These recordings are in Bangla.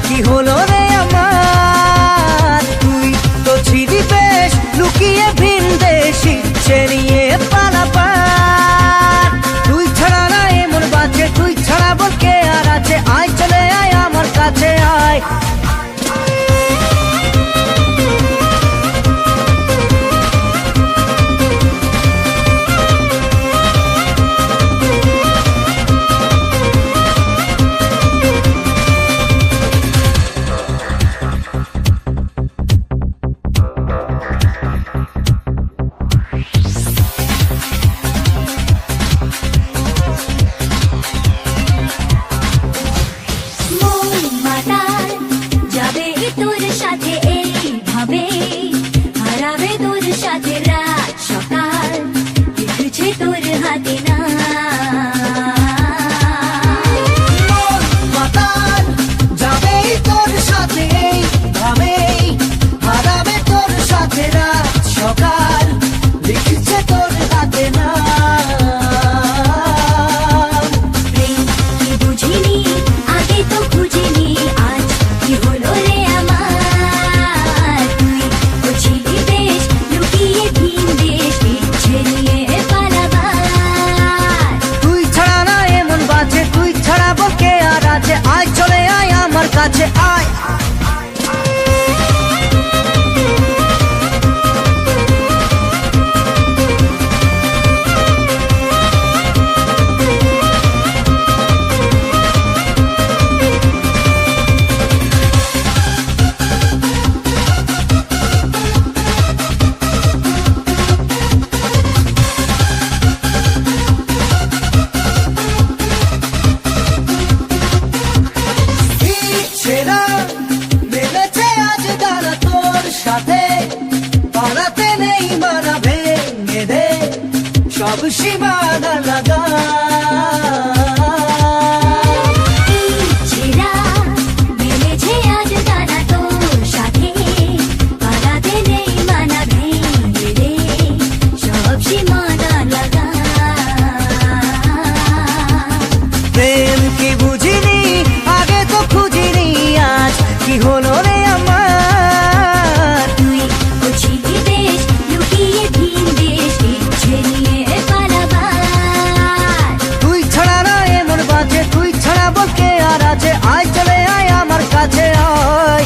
কি হলো রে আমার, তুই তো ছিলি বেশ লুকিয়ে ভিন দেশি চেরিয়ে পালাপার। তুই ছাড়া না এমন বাঁচে, তুই ছাড়া বল কে আর আছে, আয় চলে আয় আমার কাছে আয়। আয় চলে আয় আমার কাছে আয়। সব সীমানা লাগা প্রেম কি বুঝিনি আগে তো খুঁজিনি, আজ কি হলো রে আমার, তুই ছিলি বেশ লুকিয়ে ভিন দেশ ছেড়িয়ে পালাবার। তুই ছাড়া না এমন বাঁচে, তুই ছাড়া বল কে আর আছে, আয় চলে আয় আমার কাছে আয়।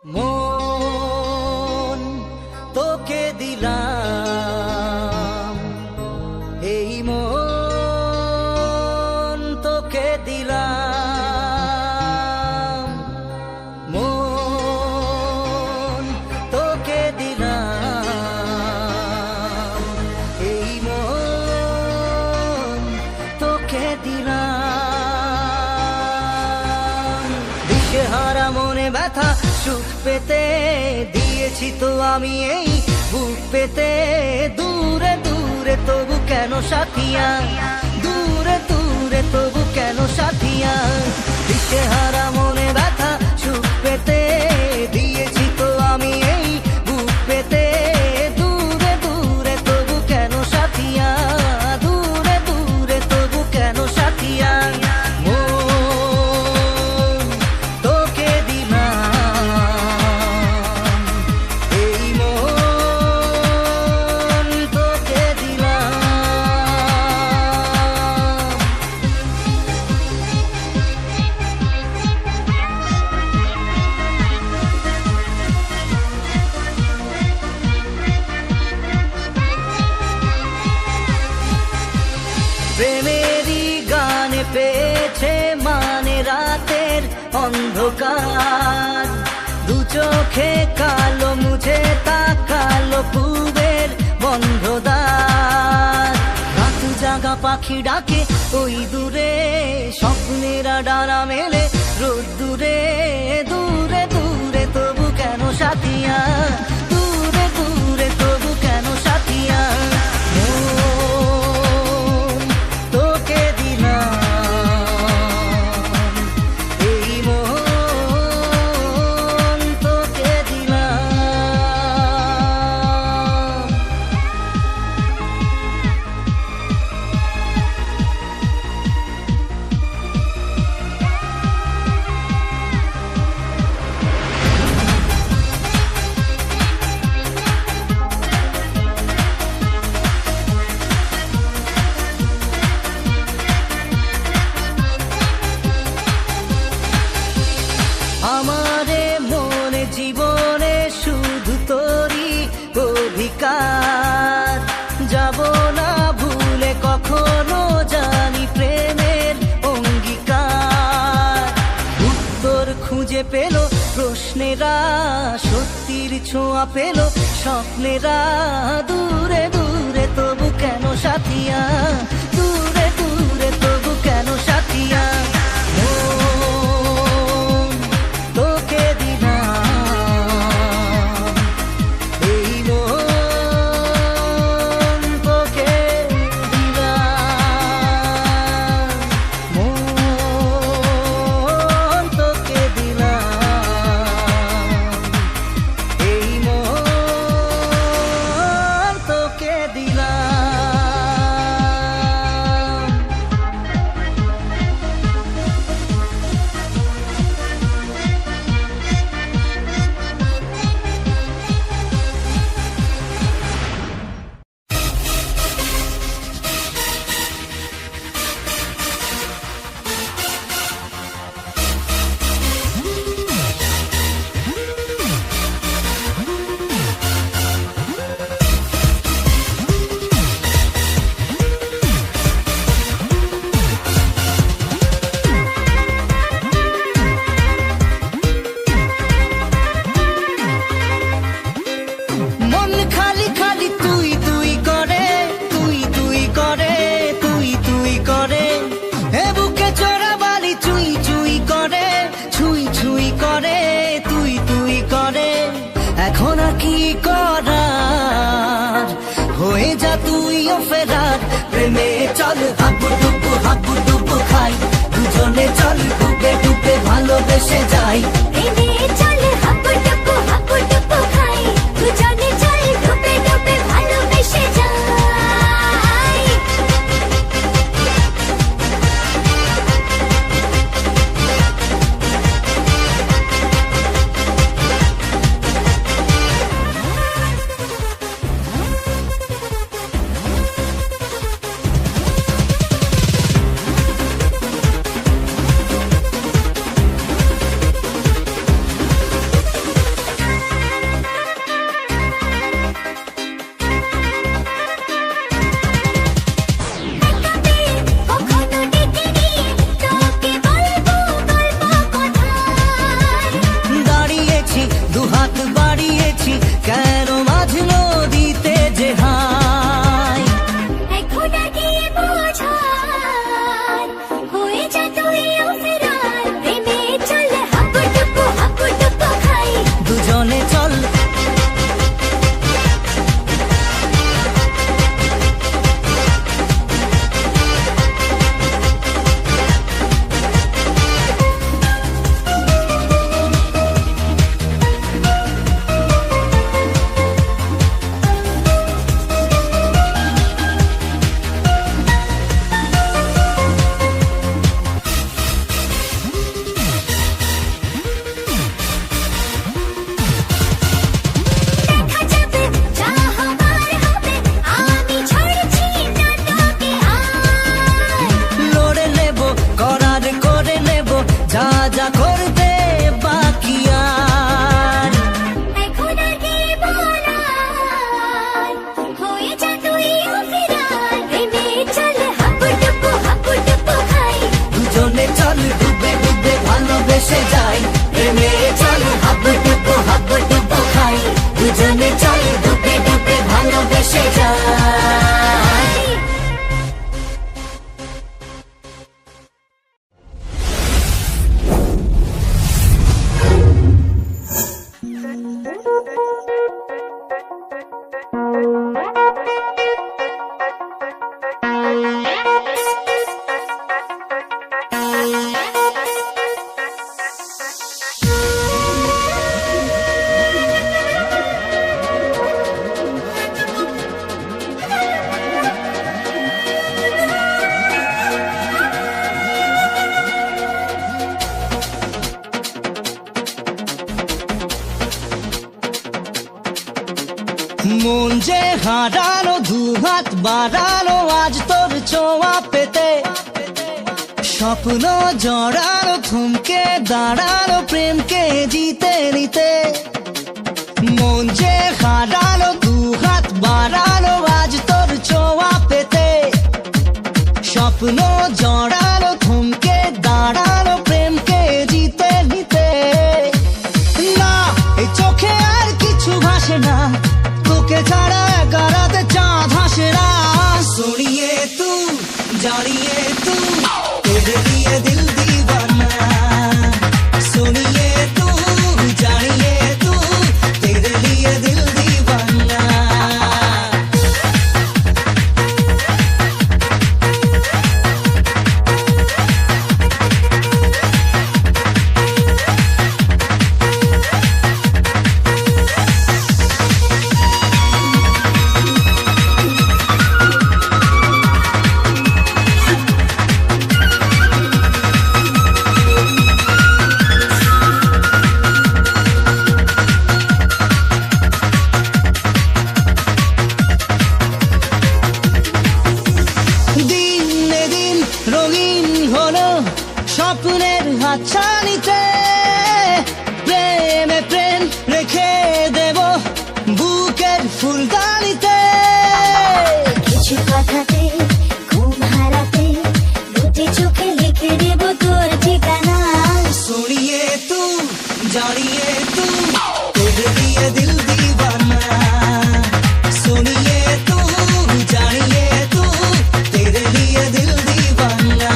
মন তোকে দিলাম, এই মন তোকে দিলাম, মন তোকে দিলাম, এই মন তোকে দিলাম। দিশেহারা মনে ব্যথা সুখ পেতে দিয়েছি তো আমি এই বুক পেতে, দূরে দূরে তবু কেন সাথিয়া, দূরে দূরে তবু কেন সাথিয়া। দিশেহারা মনে ব্যথা সুখ পেতে দিয়েছি তো আমি এই বুক পেতে, দূরে দূরে তবু কেন সাথিয়া, দূরে দূরে তবু কেন সাথিয়া। হয়েছে মানে রাতের অন্ধকার, দু চোখে কালো মুছে তাকালো পূবের বন্ধ দ্বার। রাত জাগা পাখি ডাকে ওই দূরে, স্বপ্নেরা ডানা মেলে রোদ দূরে দূরে দূরে, তবু কেন সাথিয়া, দূরে দূরে তবু কেন সাথিয়া। মন তোকে দিলাম, এই মন তোকে দিলাম। আমারে মনে জীবনে শুধু তোরই অধিকার, যাব না ভুলে কখনো জানি প্রেমের অঙ্গীকার। উত্তর খুঁজে পেল প্রশ্নেরা, সত্যির ছোঁয়া পেল স্বপ্নেরা, দূরে দূরে তবু কেন সাথিয়া, দূরে দূরে তবু কেন সাথিয়া। মন তোকে দিলাম, এই মন তোকে দিলাম, মন তোকে দিলাম, এই মন তোকে দিলাম। মন খালি খালি তুই তুই করে, তুই তুই করে, তুই তুই করে, এ বুকে চড়া বালি চুই চুই করে, ছুঁই ছুঁই করে, তুই তুই করে। এখন আর কি করার, হয়ে যা তুইও ফেরার, প্রেমে চল হাবু ডুবু খাই, দুজনে চল ডুবে ডুবে ভালোবেসে যাই। প্রেমে চল হাবু ডুবু খাই, দুজনে চল ডুবে ডুবে ভালোবেসে যাই। মন যে হারানো দুহাত বাড়ানো আজ তোর ছোঁয়া পেতে স্বপ্ন জড়ানো থমকে দাঁড়ানো প্রেমকে জিতে নিতে মন যে হারানো দুহাত বাড়ানো আজ তোর ছোঁয়া পেতে স্বপ্ন জড়ানো থমকে দাঁড়ানো প্রেমকে জিতে নিতে না এই চোখে আর কিছু ভাসে না তোকে ছাড়া একারাতে চাঁদ হাসে না सुनिए तू जानिए तू तेरे लिए दिल दीवाना सुनिए तू जानिए तू तेरे लिए दिल दीवाना স্বপ্নের হাতছানিতে প্রেমে প্রেম রেখে দেব বুকের ফুলদানিতে কিছু কথাতে ঘুম হারাতে দুটি চোখে লিখে দেব তোর ঠিকানা सुनिए तू जानिए तू तेरे लिए दिल दीवाना सुनिए तू जानिए तू तेरे लिए दिल दीवाना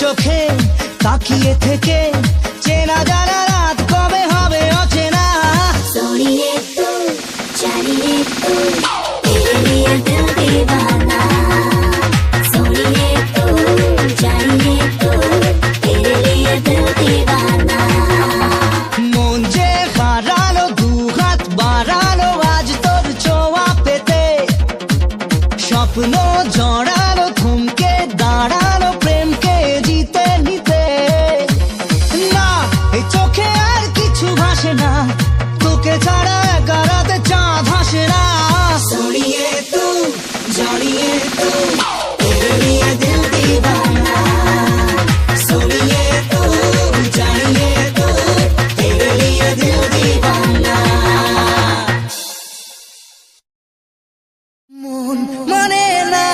চোখে তাকিয়ে থেকে চেনা জানা রাত কবে হবে অচেনা सुनिए तू जानिए तू तेरे लिए दिल दीवाना सुनिए तू जानिए तू तेरे लिए दिल दीवाना মন যে হারালো দুহাত বাড়ালো আজ তোর ছোঁয়া পেতে স্বপ্ন জড়ালো থমকে দাঁড়ালো প্রেমকে জিতে নিতে না এই চোখে আর কিছু ভাসে না তোকে ছাড়া একারাতে চাঁদ হাসে না सुनिए तू जानिए तू तेरे लिए दिल दीवाना सुनिए तू जानिए तू तेरे लिए दिल दीवाना মন মানে না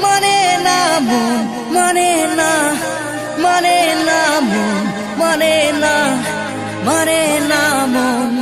মানে না মন মানে না মানে না মন মানে না মানে না মন